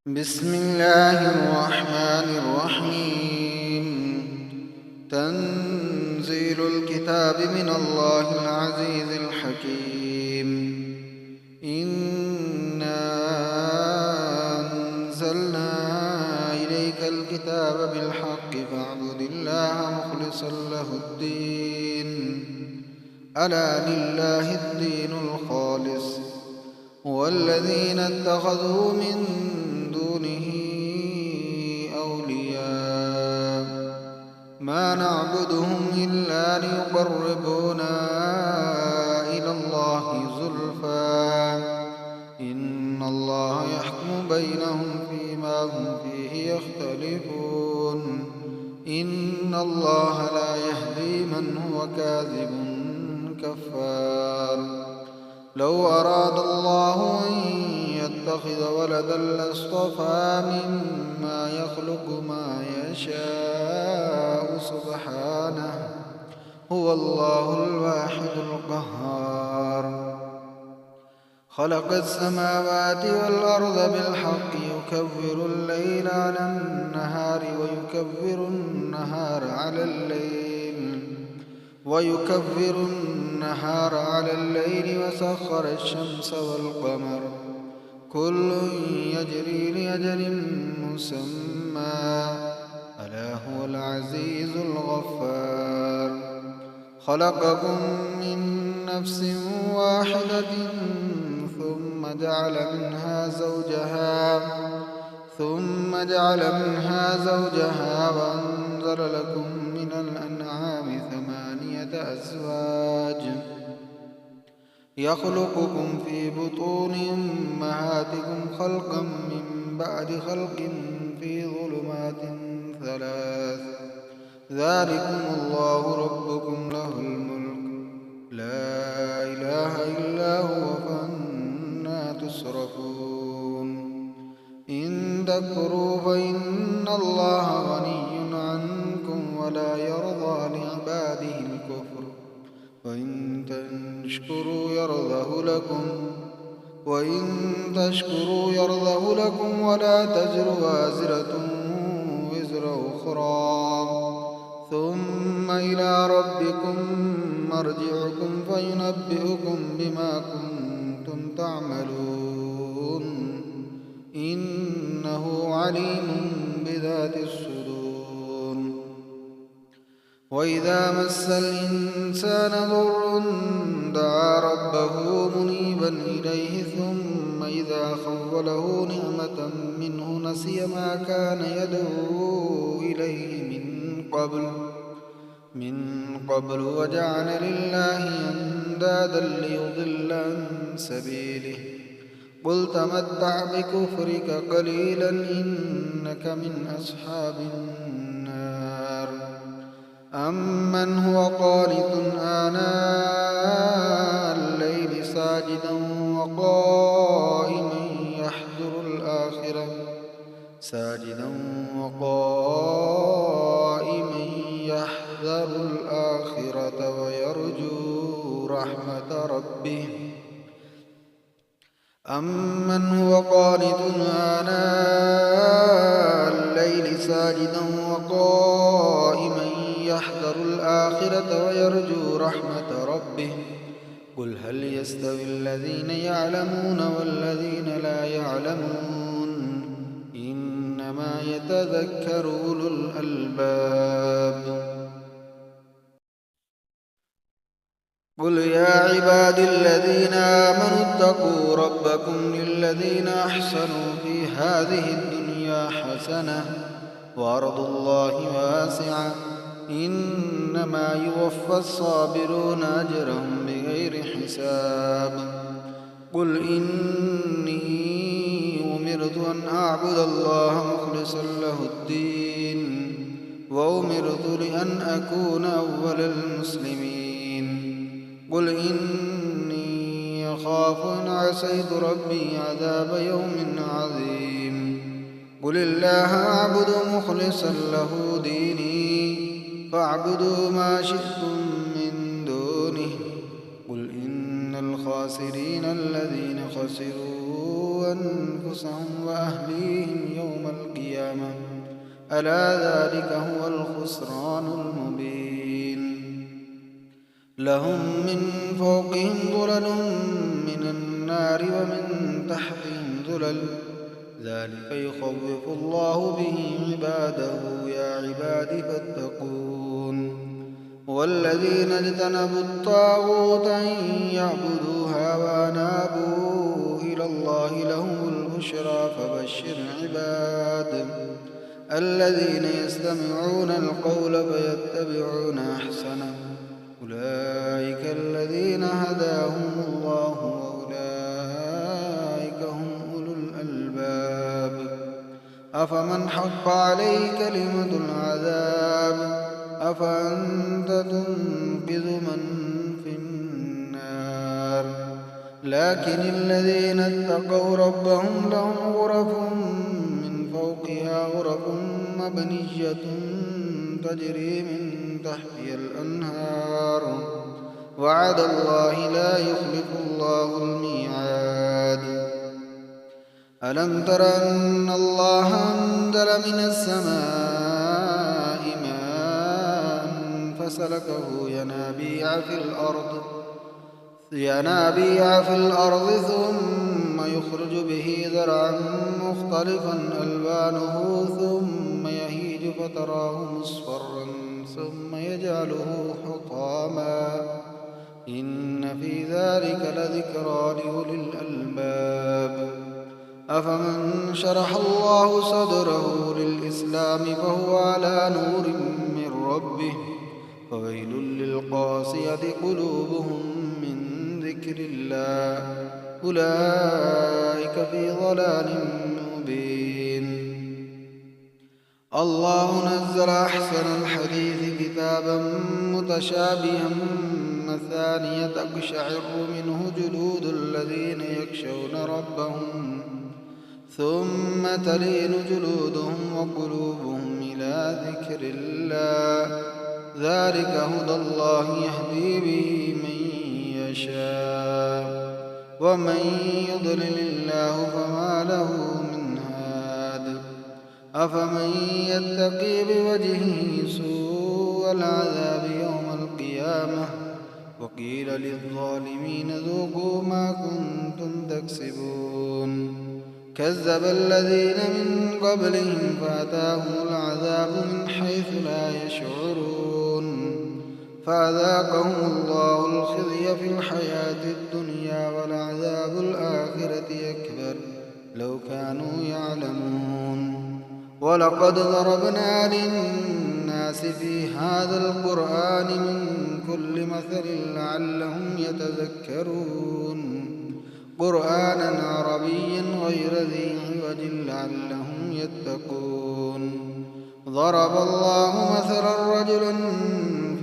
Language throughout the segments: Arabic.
بسم الله الرحمن الرحيم. تنزيل الكتاب من الله العزيز الحكيم. إنا أنزلنا إليك الكتاب بالحق فاعبد الله مخلصا له الدين. ألا لله الدين الخالص والذين اتخذوا من دونه أولياء ما نعبدهم إلا ليقربونا إلى الله زلفى إن الله يحكم بينهم فيما هم فيه يختلفون. إن الله لا يهدي من هو كاذب كفار. لو أراد الله أن يتخذ ولدا لاصطفى مما يخلق ما يشاء سبحانه هو الله الواحد القهار. خلق السماوات والأرض بالحق يكبر الليل على النهار ويكبر النهار على الليل وسخر الشمس والقمر كل يجري لأجل مسمى ألا هو العزيز الغفار. خلقكم من نفس واحدة ثم جعل منها زوجها وأنزل لكم من الأنعام 8 أزواج يخلقكم في بطون أمهاتكم خلقا من بعد خلق في ظلمات 3. ذلكم الله ربكم له الملك لا إله إلا هو فأنى تصرفون. إن تكفروا فإن الله غني عنكم ولا يرضى لعباده الكفر وإن تشكروا يرضه لكم ولا تزر وازرة وزر أخرى ثم إلى ربكم مرجعكم فينبئكم بما كنتم تعملون. إنه عليم بذات الصدور. وإذا مس الإنسان ضر دعا ربه منيبا إليه ثم إذا خوله نعمة منه نسي ما كان يدعو إليه من قبل وجعل لله أندادا ليضل عن سبيله. قل تمتع بكفرك قليلا إنك من أصحاب النار. أمن هو قانت آناء الليل ساجدا وقائما يحذر الآخرة ويرجو رحمة ربه. أمن هو قانت آناء الليل ساجدا وقائما يحذر الآخرة ويرجو رحمة ربه. قل هل يستوي الذين يعلمون والذين لا يعلمون إنما يتذكر أولو الألباب. قل يا عبادي الذين آمنوا اتقوا ربكم للذين أحسنوا في هذه الدنيا حسنة وأرض الله واسعة إنما يوفى الصابرون أجرهم بغير حساب. قل إني أمرت أن أعبد الله مخلصا له الدين وأمرت لأن أكون أول المسلمين. قل إني أخاف إن عصيت ربي عذاب يوم عظيم. قل الله أعبد مخلصا له ديني فاعبدوا ما شئتم من دونه. قل إن الخاسرين الذين خسروا أنفسهم أنفسهم وأهليهم يوم القيامة ألا ذلك هو الخسران المبين لهم من فوقهم ظلل من النار ومن تحتهم ظلل ذلك يخوف الله به عباده يا عباد فاتقون والذين اجتنبوا الطاغوت أن يعبدوها وأنابوا إلى الله لهم البشرى فبشر عباد الذين يستمعون القول فيتبعون أحسنه أولئك الذين هداهم الله وأولئك هم أولو الألباب أفمن حق عليه كلمة العذاب أفأنت تنقذ من في النار لكن الذين اتقوا ربهم لهم غرف من فوقها غرف مبنية تجري من تحتها الأنهار وعد الله لا يخلف الله الميعاد ألم تر أن الله أنزل من السماء ماء فسلكه ينابيع في الأرض ثم يخرج به زرعا مختلفا ألوانه ثم يهيج فتراه مصفرا ثم يجعله حطاما إن في ذلك لذكرى لأولي الألباب أفمن شرح الله صدره للإسلام فهو على نور من ربه فويل للقاسية قلوبهم من ذكر الله أولئك في ضلال مبين الله نزل أحسن الحديث كتابا متشابها مثانية تقشعر منه جلود الذين يخشون ربهم ثم تلين جلودهم وقلوبهم إلى ذكر الله ذلك هدى الله يهدي به من يشاء ومن يضلل الله فما له من هاد أفمن يتقي بوجهه سوء العذاب يوم القيامة وقيل للظالمين ذوقوا ما كنتم تكسبون كذب الذين من قبلهم فأتاهم العذاب من حيث لا يشعرون فأذاقهم الله الخزي في الحياة الدنيا ولعذاب الآخرة أكبر لو كانوا يعلمون ولقد ضربنا للناس في هذا القرآن من كل مثل لعلهم يتذكرون قرآنا عربيا غير ذي عوج لعلهم يتقون ضرب الله مثلا رجلا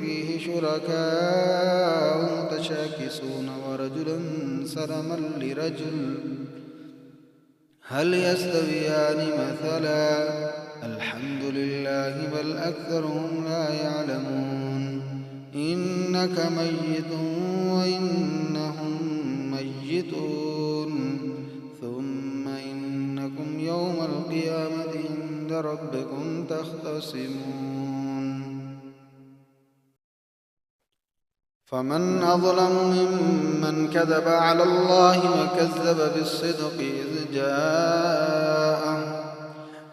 فيه شركاء متشاكسون ورجلا سلما لرجل هل يستويان مثلا الحمد لله بل أكثرهم لا يعلمون إنك ميت وإنهم ميتون ثم إنكم يوم القيامة عند ربكم تختصمون فمن أظلم ممن كذب على الله وكذب بالصدق إذ جاءه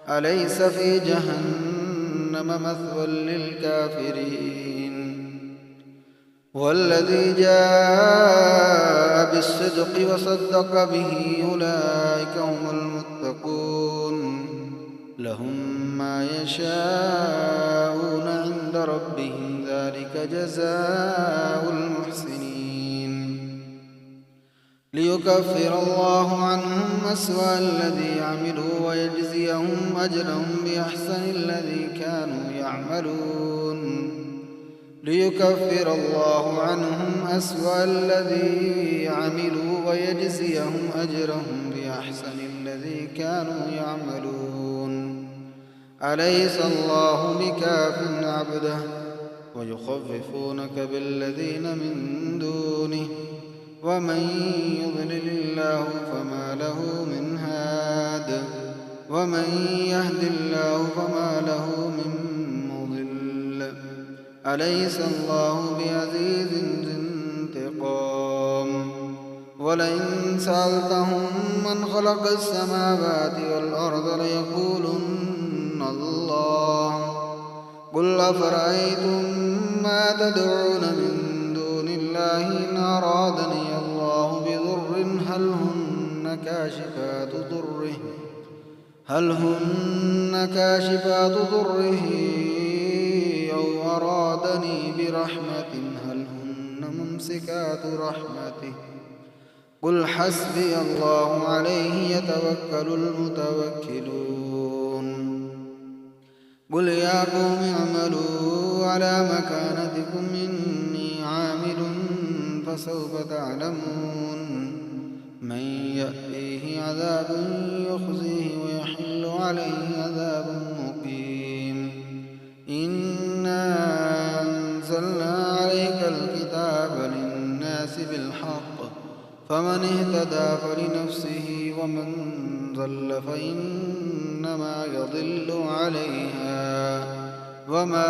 أليس في جهنم مثوى للكافرين والذي جاء بالصدق وصدق به أولئك هم المتقون لهم ما يشاءون عند ربهم ذلك جزاء المحسنين ليكفر الله عنهم أسوأ الذي عملوا ويجزيهم أجرهم بأحسن الذي كانوا يعملون ليكفر الله عنهم أسوأ الذي عملوا ويجزيهم أجرهم بأحسن الذي كانوا يعملون أليس الله بكاف عبده ويخففونك بالذين من دونه ومن يضلل الله فما له من هاد ومن يهد الله فما له من مضل أليس الله بعزيز ذي انتقام ولئن سألتهم من خلق السماوات والأرض ليقولن الله قل أفرأيتم ما تدعون من دون الله إن أرادني الله بضر هل هن كاشفات ضره أو أرادني برحمة هل هن ممسكات رحمته قل حسبي الله عليه يتوكل المتوكلون قل يا قوم اعملوا على مكانتكم إني عامل فسوف تعلمون من يأتيه عذاب يخزيه ويحل عليه عذاب مقيم إنا أنزلنا عليك الكتاب للناس بالحق فمن اهتدى فلنفسه ومن ضل فإنما يضل عليها وما